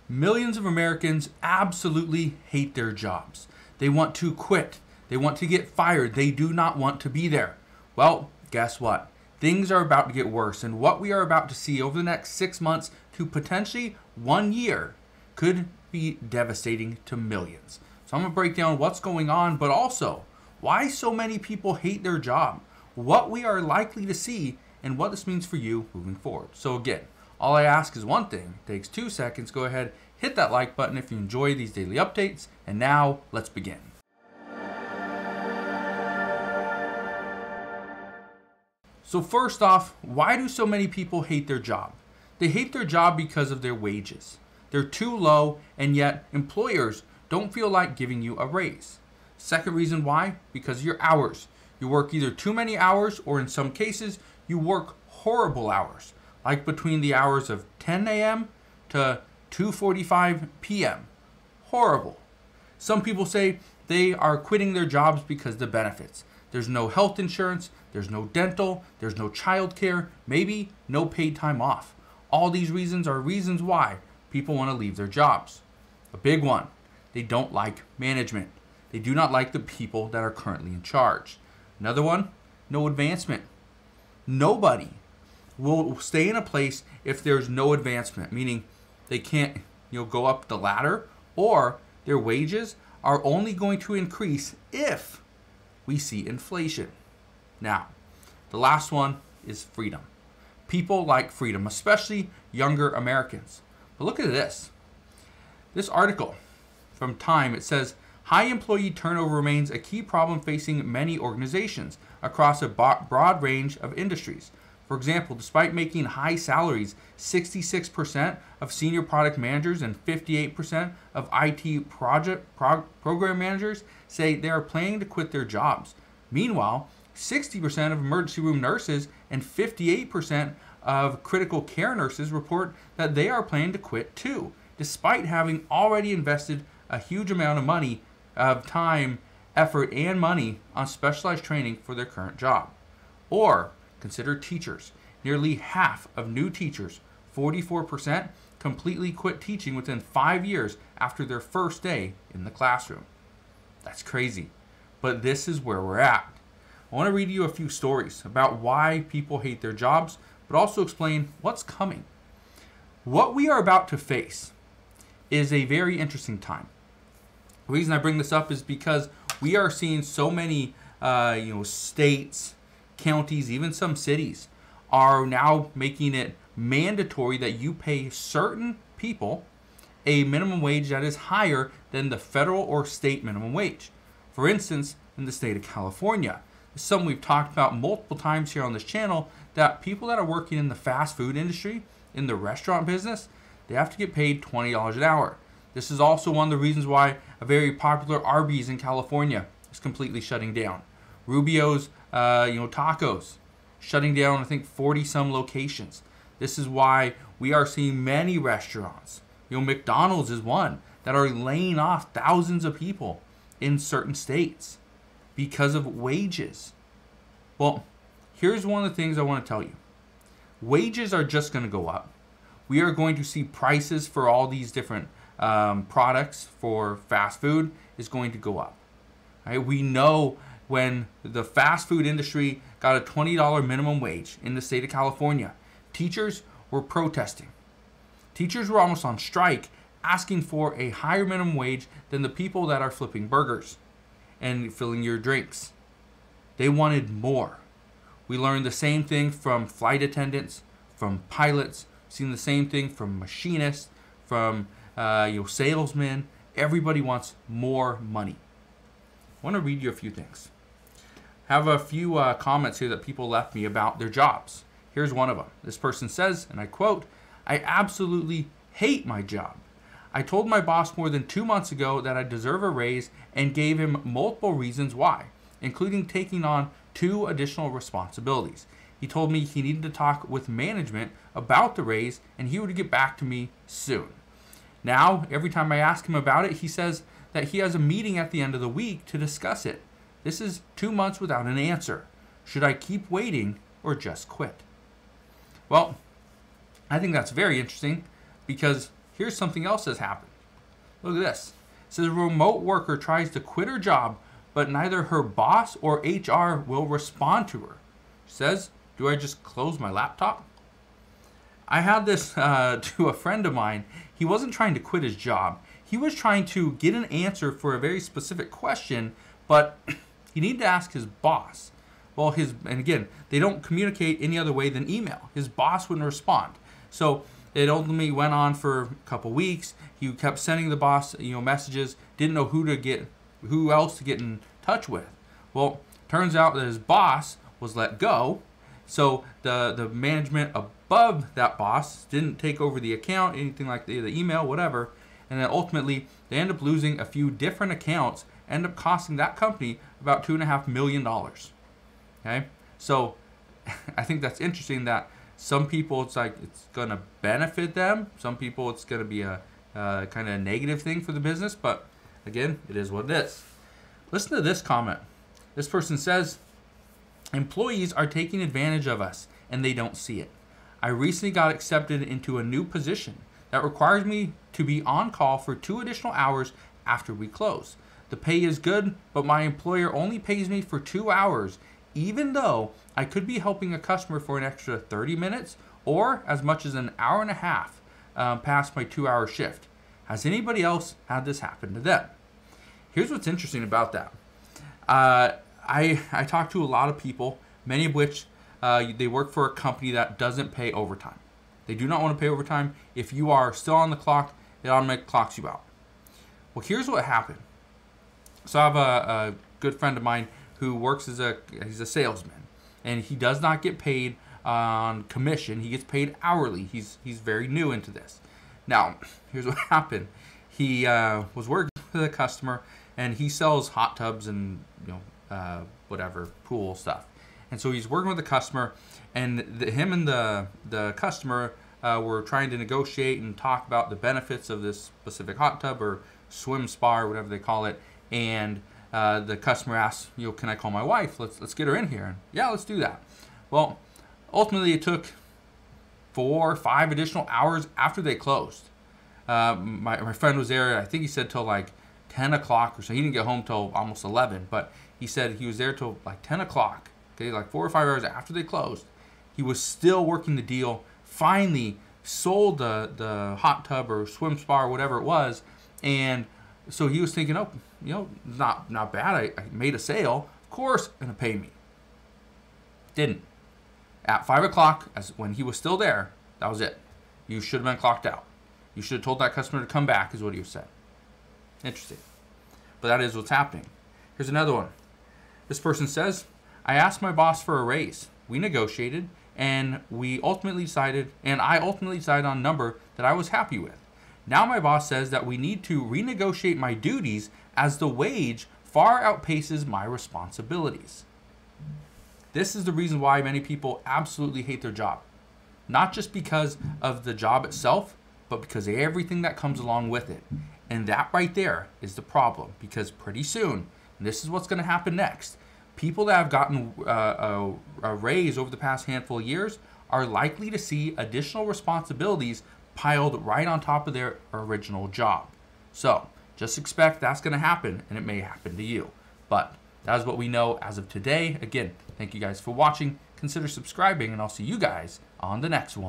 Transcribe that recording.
Millions of Americans absolutely hate their jobs. They want to quit. They want to get fired. They do not want to be there. Well, guess what? Things are about to get worse, and what we are about to see over the next 6 months to potentially 1 year could be devastating to millions. So I'm going to break down what's going on, but also why so many people hate their job, what we are likely to see, and what this means for you moving forward. So again, all I ask is one thing. It takes 2 seconds. Go ahead, hit that like button if you enjoy these daily updates. And now, let's begin. So first off, why do so many people hate their job? They hate their job because of their wages. They're too low, and yet employers don't feel like giving you a raise. Second reason why? Because of your hours. You work either too many hours, or in some cases, you work horrible hours, like between the hours of 10 a.m. to 2:45 p.m. Horrible. Some people say they are quitting their jobs because of the benefits. There's no health insurance, there's no dental, there's no child care, maybe no paid time off. All these reasons are reasons why people want to leave their jobs. A big one, they don't like management. They do not like the people that are currently in charge. Another one, no advancement. Nobody will stay in a place if there's no advancement, meaning they can't go up the ladder, or their wages are only going to increase if we see inflation. Now, the last one is freedom. People like freedom, especially younger Americans. But look at this. This article from Time, it says, high employee turnover remains a key problem facing many organizations across a broad range of industries. For example, despite making high salaries, 66% of senior product managers and 58% of IT program managers say they are planning to quit their jobs. Meanwhile, 60% of emergency room nurses and 58% of critical care nurses report that they are planning to quit too, despite having already invested a huge amount of money, of time, effort, and money on specialized training for their current job. Or consider teachers. Nearly half of new teachers, 44%, completely quit teaching within 5 years after their first day in the classroom. That's crazy, but this is where we're at. I want to read you a few stories about why people hate their jobs, but also explain what's coming. What we are about to face is a very interesting time. The reason I bring this up is because we are seeing so many states, counties, even some cities are now making it mandatory that you pay certain people a minimum wage that is higher than the federal or state minimum wage. For instance, in the state of California, it's something we've talked about multiple times here on this channel, that people that are working in the fast food industry, in the restaurant business, they have to get paid $20 an hour. This is also one of the reasons why a very popular Arby's in California is completely shutting down. Rubio's, tacos, shutting down, I think, 40 some locations. This is why we are seeing many restaurants, McDonald's is one, that are laying off thousands of people in certain states because of wages. Well, here's one of the things I want to tell you. Wages are just going to go up. We are going to see prices for all these different products for fast food is going to go up. Right? We know when the fast food industry got a $20 minimum wage in the state of California, teachers were protesting. Teachers were almost on strike, asking for a higher minimum wage than the people that are flipping burgers and filling your drinks. They wanted more. We learned the same thing from flight attendants, from pilots, seen the same thing from machinists, from salesmen. Everybody wants more money. I want to read you a few things. I have a few comments here that people left me about their jobs. Here's one of them. This person says, and I quote, "I absolutely hate my job. I told my boss more than 2 months ago that I deserve a raise and gave him multiple reasons why, including taking on 2 additional responsibilities. He told me he needed to talk with management about the raise and he would get back to me soon. Now, every time I ask him about it, he says that he has a meeting at the end of the week to discuss it. This is 2 months without an answer. Should I keep waiting or just quit?" Well, I think that's very interesting because Here's something else that's happened. Look at this. It says a remote worker tries to quit her job, but neither her boss or HR will respond to her. She says, do I just close my laptop? I had this to a friend of mine. He wasn't trying to quit his job. He was trying to get an answer for a very specific question, but he needed to ask his boss. Well, and again, they don't communicate any other way than email. His boss wouldn't respond. So it ultimately went on for a couple weeks. He kept sending the boss, messages, didn't know who else to get in touch with. Well, turns out that his boss was let go. So the management above that boss didn't take over the account, anything like the email, whatever. And then ultimately, they end up losing a few different accounts, end up costing that company about $2.5 million. Okay? So I think that's interesting that some people, it's going to benefit them. Some people, it's going to be a kind of negative thing for the business. But again, it is what it is. Listen to this comment. This person says, employees are taking advantage of us and they don't see it. I recently got accepted into a new position that requires me to be on call for 2 additional hours after we close. The pay is good, but my employer only pays me for 2 hours, even though I could be helping a customer for an extra 30 minutes or as much as an hour and a half past my 2-hour shift. Has anybody else had this happen to them? Here's what's interesting about that. I talk to a lot of people, many of which they work for a company that doesn't pay overtime. They do not want to pay overtime. If you are still on the clock, it automatically clocks you out. Well, here's what happened. So I have a good friend of mine who works he's a salesman, and he does not get paid on commission. He gets paid hourly. He's very new into this. Now, here's what happened. He was working with a customer, and he sells hot tubs and whatever pool stuff. And so he's working with a customer, and him and the customer were trying to negotiate and talk about the benefits of this specific hot tub or swim spa or whatever they call it. And the customer asked, can I call my wife? Let's get her in here. And yeah, let's do that. Well, ultimately it took 4 or 5 additional hours after they closed. My friend was there, I think he said till like 10 o'clock or so. He didn't get home till almost 11, but he said he was there till like 10 o'clock. Okay, like 4 or 5 hours after they closed. He was still working the deal, finally sold the hot tub or swim spa or whatever it was. And so he was thinking, not bad. I made a sale. Of course, going to pay me. Didn't. At 5 o'clock, when he was still there, that was it. You should have been clocked out. You should have told that customer to come back, is what he said. Interesting. But that is what's happening. Here's another one. This person says, I asked my boss for a raise. We negotiated, and I ultimately decided on a number that I was happy with. Now my boss says that we need to renegotiate my duties as the wage far outpaces my responsibilities. This is the reason why many people absolutely hate their job. Not just because of the job itself, but because of everything that comes along with it. And that right there is the problem, because pretty soon, and this is what's going to happen next, people that have gotten a raise over the past handful of years are likely to see additional responsibilities piled right on top of their original job. So just expect that's going to happen, and it may happen to you. But that is what we know as of today. Again, thank you guys for watching. Consider subscribing, and I'll see you guys on the next one.